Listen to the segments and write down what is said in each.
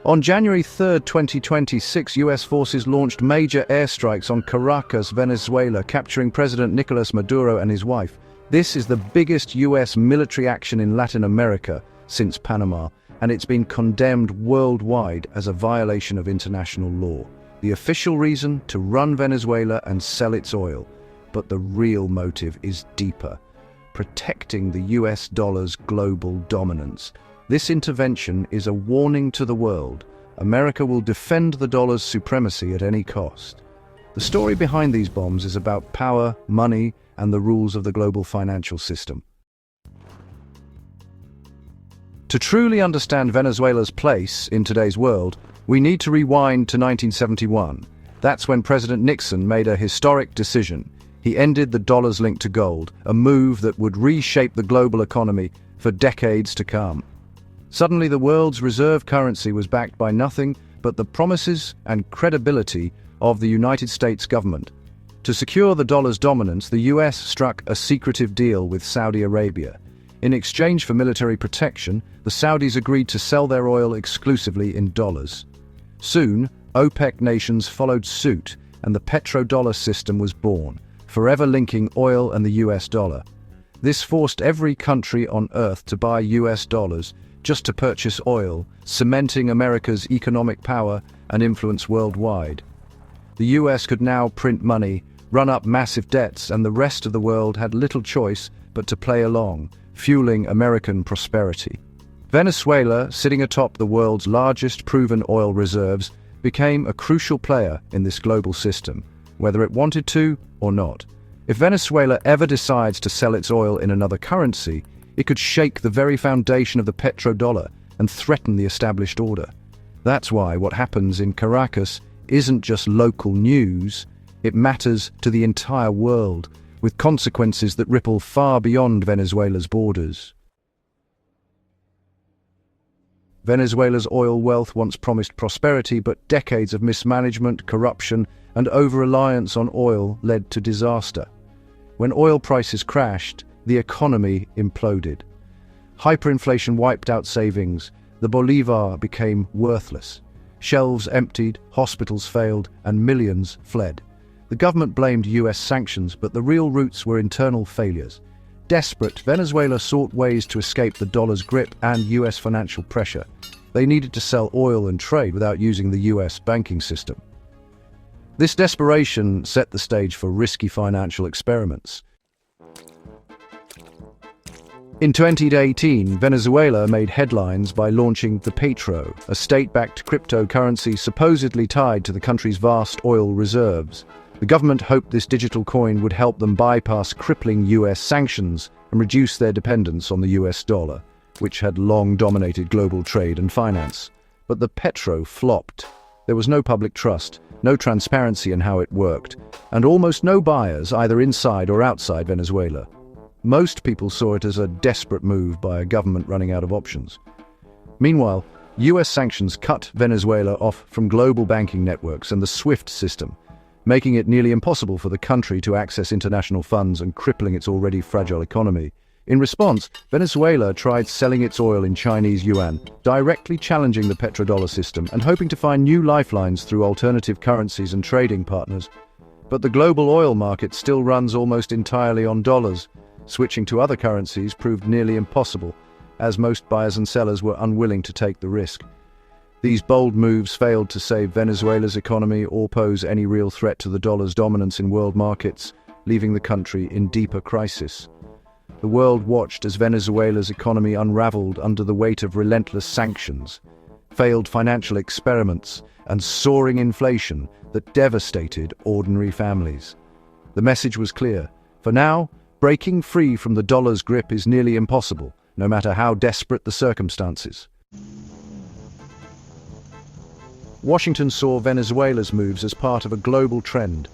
On January 3, 2026, US forces launched major airstrikes on Caracas, Venezuela, capturing President Nicolás Maduro and his wife. This is the biggest US military action in Latin America since Panama, and it's been condemned worldwide as a violation of international law. The official reason: to run Venezuela and sell its oil. But the real motive is deeper: protecting the US dollar's global dominance. This intervention is a warning to the world. America will defend the dollar's supremacy at any cost. The story behind these bombs is about power, money, and the rules of the global financial system. To truly understand Venezuela's place in today's world, we need to rewind to 1971. That's when President Nixon made a historic decision. He ended the dollar's link to gold, a move that would reshape the global economy for decades to come. Suddenly, the world's reserve currency was backed by nothing but the promises and credibility of the United States government. To secure the dollar's dominance, the US struck a secretive deal with Saudi Arabia. In exchange for military protection, the Saudis agreed to sell their oil exclusively in dollars. Soon, OPEC nations followed suit, and the petrodollar system was born, forever linking oil and the US dollar. This forced every country on Earth to buy US dollars just to purchase oil, cementing America's economic power and influence worldwide. The US could now print money, run up massive debts, and the rest of the world had little choice but to play along, fueling American prosperity. Venezuela, sitting atop the world's largest proven oil reserves, became a crucial player in this global system, whether it wanted to or not. If Venezuela ever decides to sell its oil in another currency, it could shake the very foundation of the petrodollar and threaten the established order. That's why what happens in Caracas isn't just local news, it matters to the entire world, with consequences that ripple far beyond Venezuela's borders. Venezuela's oil wealth once promised prosperity, but decades of mismanagement, corruption, and over-reliance on oil led to disaster. When oil prices crashed, the economy imploded. Hyperinflation wiped out savings, the bolivar became worthless. Shelves emptied, hospitals failed, and millions fled. The government blamed US sanctions, but the real roots were internal failures. Desperate, Venezuela sought ways to escape the dollar's grip and US financial pressure. They needed to sell oil and trade without using the US banking system. This desperation set the stage for risky financial experiments. In 2018, Venezuela made headlines by launching the Petro, a state-backed cryptocurrency supposedly tied to the country's vast oil reserves. The government hoped this digital coin would help them bypass crippling US sanctions and reduce their dependence on the US dollar, which had long dominated global trade and finance. But the Petro flopped. There was no public trust, no transparency in how it worked, and almost no buyers either inside or outside Venezuela. Most people saw it as a desperate move by a government running out of options. Meanwhile, US sanctions cut Venezuela off from global banking networks and the SWIFT system, making it nearly impossible for the country to access international funds and crippling its already fragile economy. In response, Venezuela tried selling its oil in Chinese yuan, directly challenging the petrodollar system and hoping to find new lifelines through alternative currencies and trading partners. But the global oil market still runs almost entirely on dollars. Switching to other currencies proved nearly impossible, as most buyers and sellers were unwilling to take the risk. These bold moves failed to save Venezuela's economy or pose any real threat to the dollar's dominance in world markets, leaving the country in deeper crisis. The world watched as Venezuela's economy unraveled under the weight of relentless sanctions, failed financial experiments, and soaring inflation that devastated ordinary families. The message was clear. For now, breaking free from the dollar's grip is nearly impossible, no matter how desperate the circumstances. Washington saw Venezuela's moves as part of a global trend,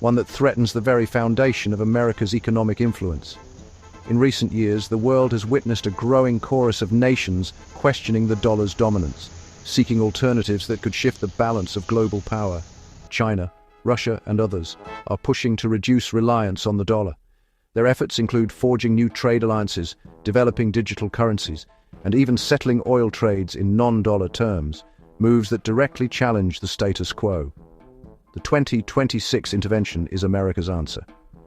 one that threatens the very foundation of America's economic influence. In recent years, the world has witnessed a growing chorus of nations questioning the dollar's dominance, seeking alternatives that could shift the balance of global power. China, Russia, and others are pushing to reduce reliance on the dollar. Their efforts include forging new trade alliances, developing digital currencies, and even settling oil trades in non-dollar terms, moves that directly challenge the status quo. The 2026 intervention is America's answer,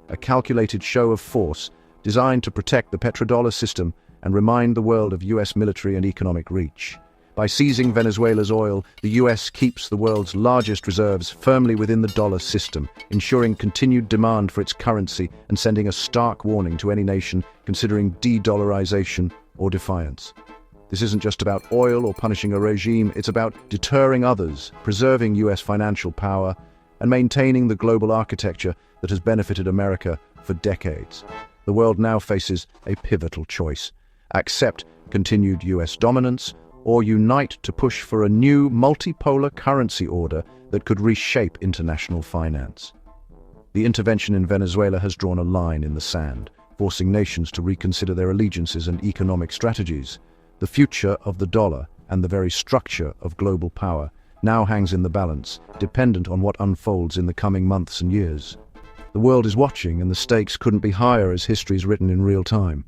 a calculated show of force designed to protect the petrodollar system and remind the world of US military and economic reach. By seizing Venezuela's oil, the US keeps the world's largest reserves firmly within the dollar system, ensuring continued demand for its currency and sending a stark warning to any nation considering de-dollarization or defiance. This isn't just about oil or punishing a regime, it's about deterring others, preserving US financial power, and maintaining the global architecture that has benefited America for decades. The world now faces a pivotal choice: accept continued US dominance, or unite to push for a new multipolar currency order that could reshape international finance. The intervention in Venezuela has drawn a line in the sand, forcing nations to reconsider their allegiances and economic strategies. The future of the dollar and the very structure of global power now hangs in the balance, dependent on what unfolds in the coming months and years. The world is watching, and the stakes couldn't be higher as history is written in real time.